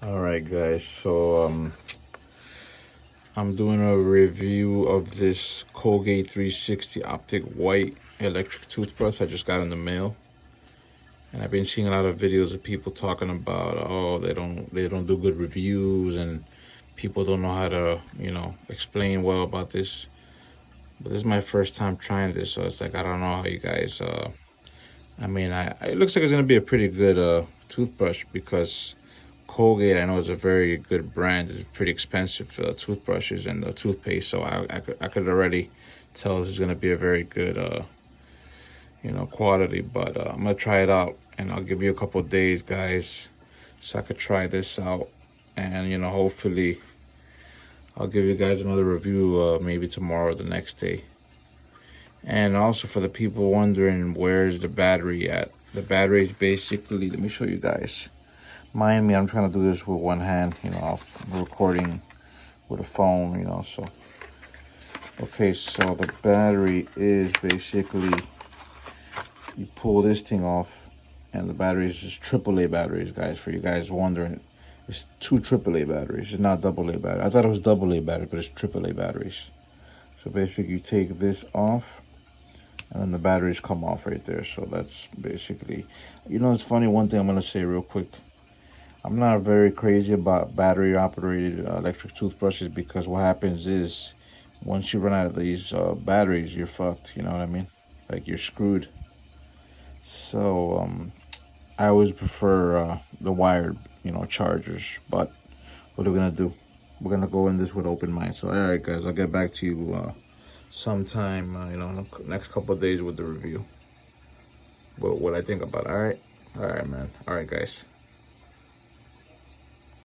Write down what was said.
All right, guys. So I'm doing a review of this Colgate 360 Optic White electric toothbrush I just got in the mail, and I've been seeing a lot of videos of people talking about, oh, they don't do good reviews, and people don't know how to explain well about this. But this is my first time trying this, so it's like I don't know how you guys. It looks like it's gonna be a pretty good toothbrush because Colgate, I know, is a very good brand. It's pretty expensive for the toothbrushes and the toothpaste, so I could already tell this is gonna be a very good quality. But I'm gonna try it out, and I'll give you a couple of days, guys, so I could try this out, and hopefully I'll give you guys another review maybe tomorrow or the next day. And also for the people wondering where's the battery at, the battery is basically, let me show you guys. Mind me, I'm trying to do this with one hand, I'm recording with a phone, so. Okay, so the battery is basically, you pull this thing off, and the battery is just AAA batteries, guys, for you guys wondering. It's two AAA batteries, it's not AA battery. I thought it was AA battery, but it's AAA batteries. So basically you take this off, and then the batteries come off right there. So that's basically, it's funny, one thing I'm gonna say real quick. I'm not very crazy about battery operated electric toothbrushes, because what happens is once you run out of these batteries, you're fucked, you know what I mean? Like, you're screwed. So I always prefer the wired, chargers. But what are we gonna do? We're gonna go in this with open mind. So all right, guys, I'll get back to you sometime, in the next couple of days with the review. What I think about it. All right, man. All right, guys.